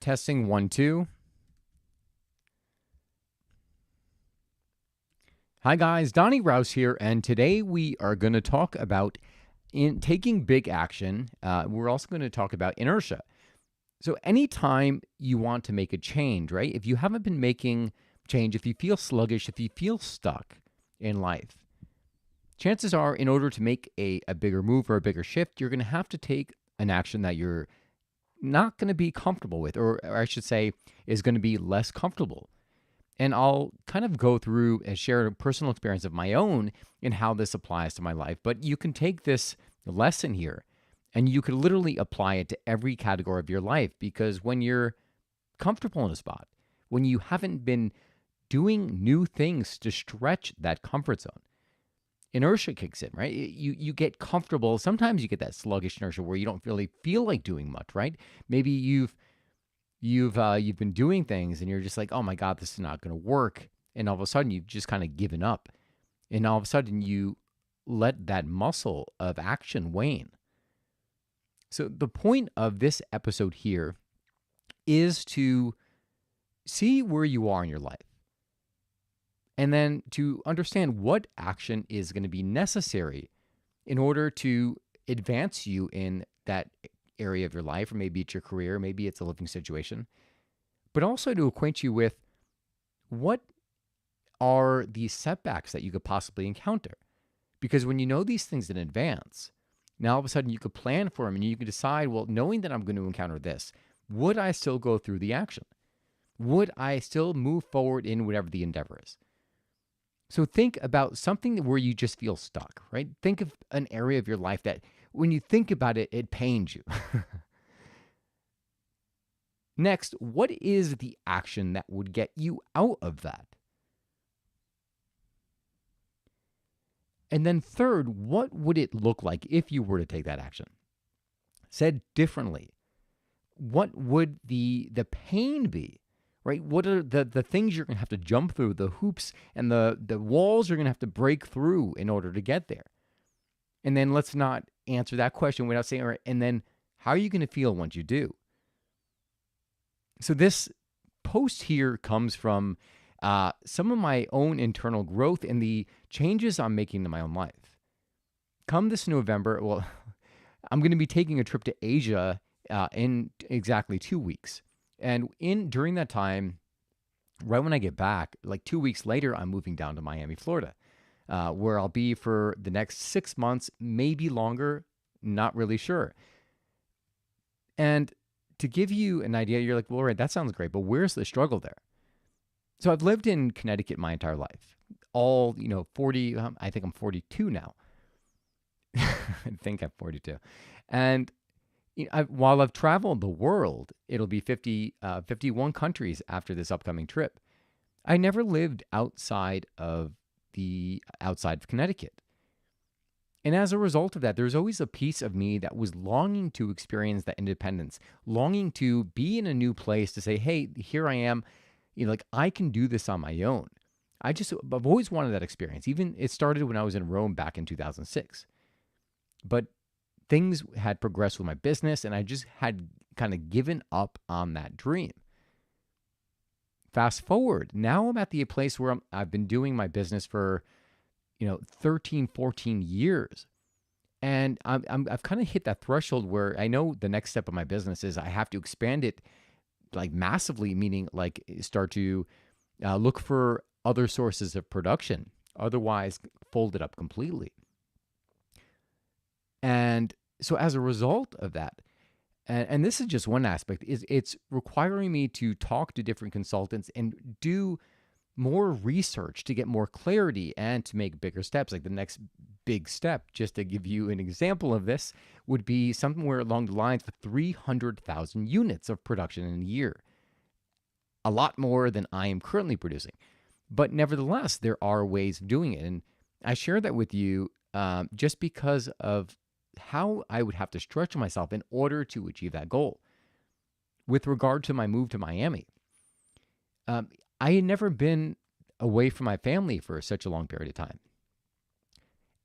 Testing 1, 2. Hi guys, Donnie Rouse here, and today we are going to talk about in taking big action. We're also going to talk about inertia. So anytime you want to make a change, right? If you haven't been making change, if you feel sluggish, if you feel stuck in life, chances are in order to make a bigger move or a bigger shift, you're going to have to take an action that you're not going to be comfortable with, or I should say, is going to be less comfortable. And I'll kind of go through and share a personal experience of my own in how this applies to my life. But you can take this lesson here and you could literally apply it to every category of your life, because when you're comfortable in a spot, when you haven't been doing new things to stretch that comfort zone, inertia kicks in, right? You get comfortable. Sometimes you get that sluggish inertia where you don't really feel like doing much, right? Maybe you've been doing things and you're just like, oh my God, this is not going to work. And all of a sudden you've just kind of given up. And all of a sudden you let that muscle of action wane. So the point of this episode here is to see where you are in your life, and then to understand what action is going to be necessary in order to advance you in that area of your life, or maybe it's your career, maybe it's a living situation, but also to acquaint you with what are the setbacks that you could possibly encounter. Because when you know these things in advance, now all of a sudden you could plan for them and you can decide, well, knowing that I'm going to encounter this, would I still go through the action? Would I still move forward in whatever the endeavor is? So think about something where you just feel stuck, right? Think of an area of your life that when you think about it, it pains you. Next, what is the action that would get you out of that? And then third, what would it look like if you were to take that action? Said differently, what would the pain be, right? What are the things you're going to have to jump through, the hoops and the walls you're going to have to break through in order to get there? And then let's not answer that question without saying, all right, and then how are you going to feel once you do? So this post here comes from some of my own internal growth and the changes I'm making in my own life. Come this November, well, I'm going to be taking a trip to Asia in exactly 2 weeks. And during that time, right when I get back, like 2 weeks later, I'm moving down to Miami, Florida, where I'll be for the next 6 months, maybe longer, not really sure. And to give you an idea, you're like, well, right, that sounds great, but where's the struggle there? So I've lived in Connecticut my entire life, all, 40, I think I'm 42 now. I think I'm 42. And while I've traveled the world, it'll be 51 countries after this upcoming trip. I never lived outside of Connecticut. And as a result of that, there's always a piece of me that was longing to experience that independence, longing to be in a new place to say, hey, here I am. Like I can do this on my own. I've always wanted that experience. Even it started when I was in Rome back in 2006. But things had progressed with my business and I just had kind of given up on that dream. Fast forward, now I'm at the place where I've been doing my business for, 13, 14 years. And I've kind of hit that threshold where I know the next step of my business is I have to expand it like massively, meaning like start to look for other sources of production, otherwise fold it up completely. And so as a result of that, and this is just one aspect, is it's requiring me to talk to different consultants and do more research to get more clarity and to make bigger steps. Like the next big step, just to give you an example of this, would be somewhere along the lines of 300,000 units of production in a year. A lot more than I am currently producing. But nevertheless, there are ways of doing it. And I share that with you just because of how I would have to stretch myself in order to achieve that goal. With regard to my move to Miami, I had never been away from my family for such a long period of time.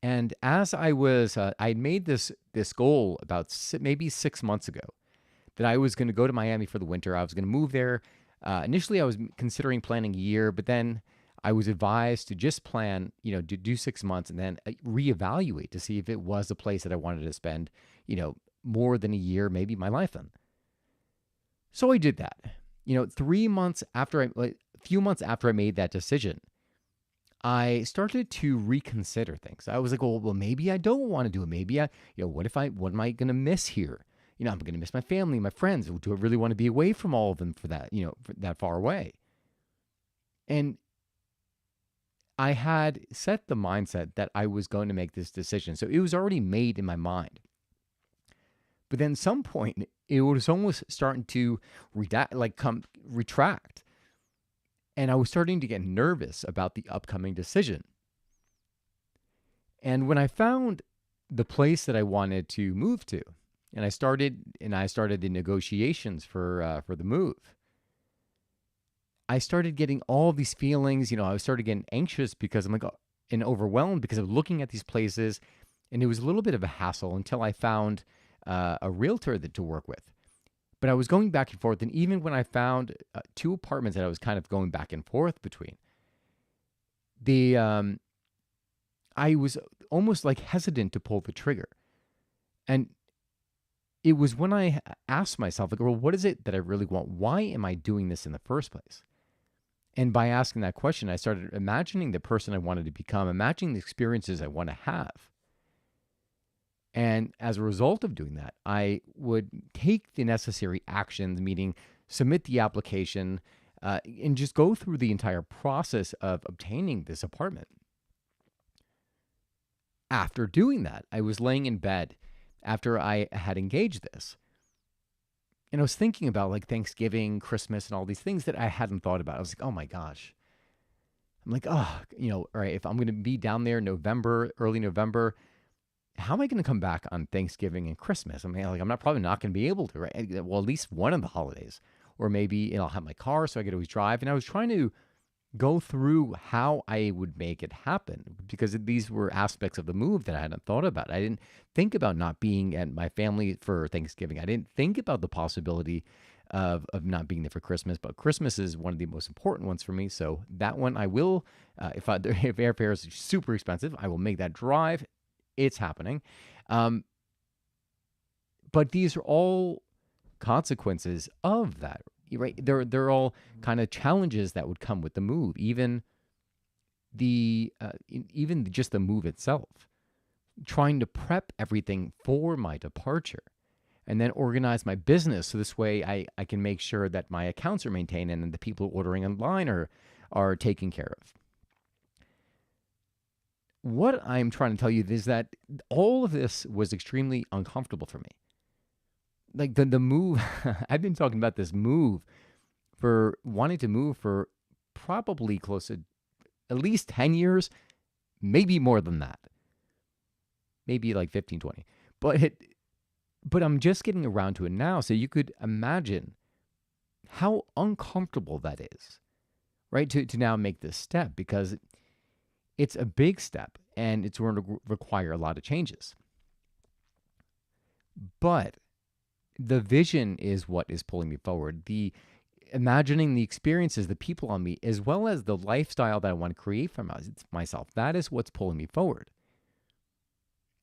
And as I had made this goal about maybe 6 months ago, that I was going to go to Miami for the winter. I was going to move there. Initially, I was considering planning a year, but then I was advised to just plan, to do 6 months and then reevaluate to see if it was a place that I wanted to spend, more than a year, maybe my life in. So I did that. 3 months after a few months after I made that decision, I started to reconsider things. I was like, well, maybe I don't want to do it. Maybe what am I going to miss here? I'm going to miss my family, my friends. Do I really want to be away from all of them for that, for that far away? And I had set the mindset that I was going to make this decision. So it was already made in my mind. But then some point, it was almost starting to retract. And I was starting to get nervous about the upcoming decision. And when I found the place that I wanted to move to, and I started the negotiations for the move, I started getting all these feelings. I started getting anxious because I'm like, and overwhelmed because of looking at these places, and it was a little bit of a hassle until I found a realtor to work with. But I was going back and forth, and even when I found 2 apartments that I was kind of going back and forth between, I was almost like hesitant to pull the trigger. And it was when I asked myself, like, well, what is it that I really want? Why am I doing this in the first place? And by asking that question, I started imagining the person I wanted to become, imagining the experiences I want to have. And as a result of doing that, I would take the necessary actions, meaning submit the application, and just go through the entire process of obtaining this apartment. After doing that, I was laying in bed after I had engaged this. And I was thinking about like Thanksgiving, Christmas, and all these things that I hadn't thought about. I was like, oh my gosh. I'm like, all right, if I'm going to be down there early November, how am I going to come back on Thanksgiving and Christmas? I mean, like, probably not going to be able to, right? Well, at least one of the holidays. Or maybe I'll have my car so I could always drive. And I was trying to go through how I would make it happen because these were aspects of the move that I hadn't thought about. I didn't think about not being at my family for Thanksgiving. I didn't think about the possibility of not being there for Christmas, but Christmas is one of the most important ones for me. So that one I will, if airfare is super expensive, I will make that drive. It's happening. But these are all consequences of that, right? They're all kind of challenges that would come with the move, even just the move itself. Trying to prep everything for my departure and then organize my business so this way I can make sure that my accounts are maintained and the people ordering online are taken care of. What I'm trying to tell you is that all of this was extremely uncomfortable for me. Like the move, I've been talking about this move for wanting to move for probably close to at least 10 years, maybe more than that. Maybe like 15, 20. But I'm just getting around to it now. So you could imagine how uncomfortable that is, right? To now make this step because it's a big step and it's going to require a lot of changes. But the vision is what is pulling me forward. The imagining the experiences, the people on me, as well as the lifestyle that I want to create for myself. That is what's pulling me forward.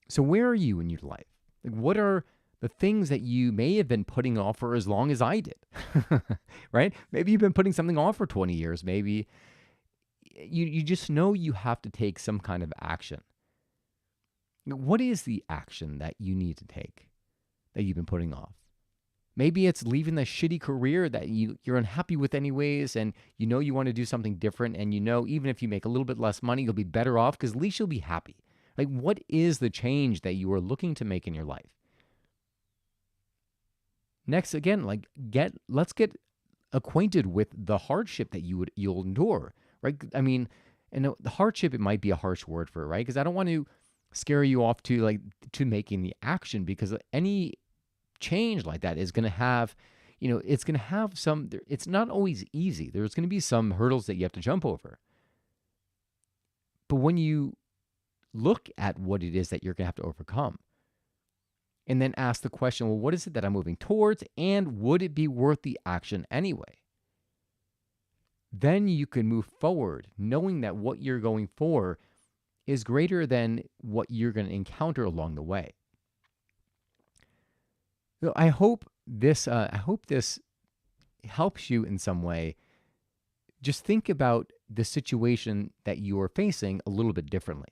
So where are you in your life? Like, what are the things that you may have been putting off for as long as I did, right? Maybe you've been putting something off for 20 years. Maybe you just know you have to take some kind of action. What is the action that you need to take that you've been putting off? Maybe it's leaving the shitty career that you're unhappy with anyways, and you want to do something different, and even if you make a little bit less money, you'll be better off because at least you'll be happy. Like, what is the change that you are looking to make in your life? Next, again, let's get acquainted with the hardship that you'll endure, right? I mean, and the hardship, it might be a harsh word for it, right? Because I don't want to scare you off to making the action, because any change like that is going to have, it's going to have it's not always easy. There's going to be some hurdles that you have to jump over. But when you look at what it is that you're going to have to overcome, and then ask the question, well, what is it that I'm moving towards? And would it be worth the action anyway? Then you can move forward knowing that what you're going for is greater than what you're going to encounter along the way. So I hope this helps you in some way. Just think about the situation that you are facing a little bit differently.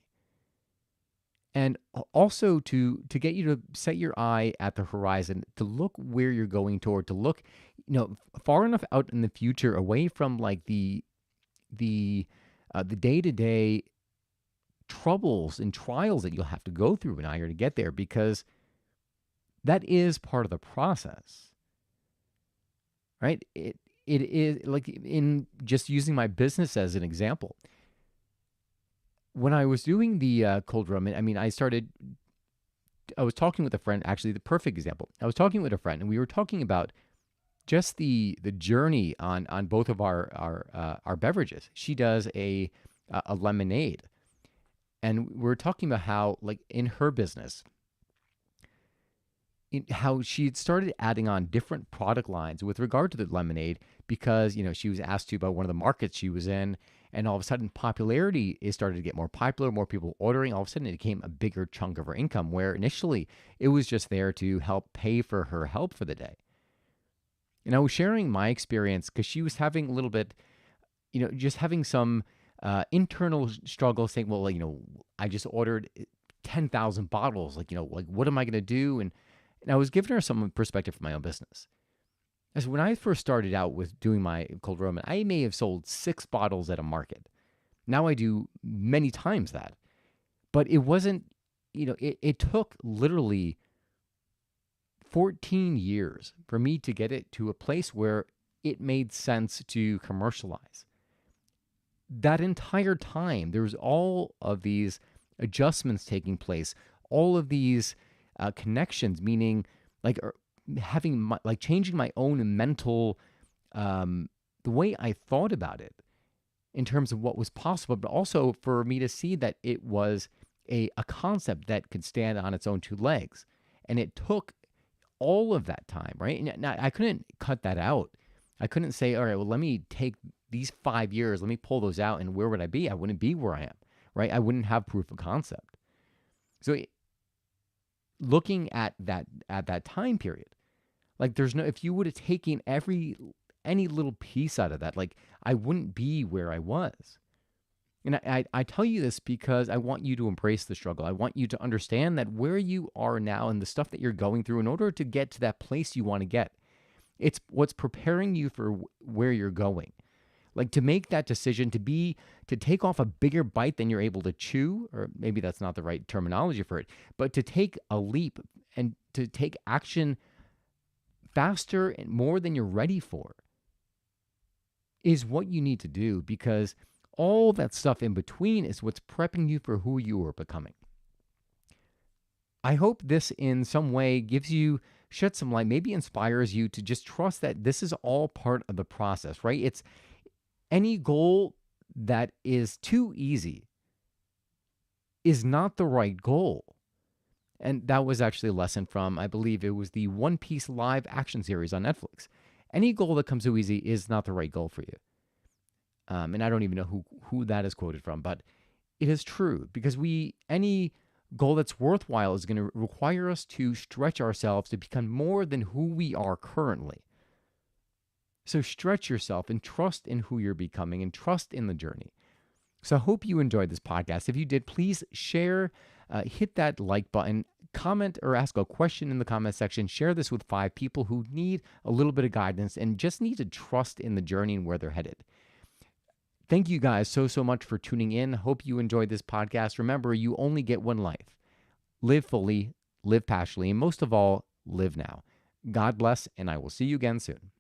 And also to get you to set your eye at the horizon, to look where you're going toward, to look, far enough out in the future, away from like the day-to-day troubles and trials that you'll have to go through in order to get there, because that is part of the process, right? It is like, in just using my business as an example. When I was doing the cold room, I mean, I was talking with a friend, actually, the perfect example. I was talking with a friend, and we were talking about just the journey on both of our beverages. She does a lemonade, and we were talking about how, like, in her business, how she had started adding on different product lines with regard to the lemonade, because she was asked to about one of the markets she was in, and all of a sudden popularity is started to get more popular, more people ordering. All of a sudden it became a bigger chunk of her income, where initially it was just there to help pay for her help for the day. And I was sharing my experience because she was having a little bit, just having some internal struggle, saying, well, I just ordered 10,000 bottles. Like, what am I going to do? And I was giving her some perspective from my own business. As when I first started out with doing my cold roman, I may have sold 6 bottles at a market. Now I do many times that. But it wasn't, it took literally 14 years for me to get it to a place where it made sense to commercialize. That entire time, there was all of these adjustments taking place, all of these connections, meaning like changing my own mental, the way I thought about it in terms of what was possible, but also for me to see that it was a concept that could stand on its own 2 legs. And it took all of that time, right? And I couldn't cut that out. I couldn't say, all right, well, let me take these 5 years, let me pull those out, and where would I be? I wouldn't be where I am, right? I wouldn't have proof of concept. So looking at that time period, like, if you would have taken any little piece out of that, like, I wouldn't be where I was. And I tell you this because I want you to embrace the struggle. I want you to understand that where you are now and the stuff that you're going through, in order to get to that place you want to get, it's what's preparing you for where you're going. Like, to make that decision, to take off a bigger bite than you're able to chew, or maybe that's not the right terminology for it, but to take a leap and to take action faster and more than you're ready for, is what you need to do, because all that stuff in between is what's prepping you for who you are becoming. I hope this in some way sheds some light, maybe inspires you to just trust that this is all part of the process, right? It's any goal that is too easy is not the right goal. And that was actually a lesson from, I believe it was the One Piece live action series on Netflix. Any goal that comes too easy is not the right goal for you. And I don't even know who that is quoted from, but it is true, because any goal that's worthwhile is going to require us to stretch ourselves to become more than who we are currently. So stretch yourself and trust in who you're becoming, and trust in the journey. So I hope you enjoyed this podcast. If you did, please share, hit that like button, comment or ask a question in the comment section. Share this with 5 people who need a little bit of guidance and just need to trust in the journey and where they're headed. Thank you guys so much for tuning in. Hope you enjoyed this podcast. Remember, you only get one life. Live fully, live passionately, and most of all, live now. God bless, and I will see you again soon.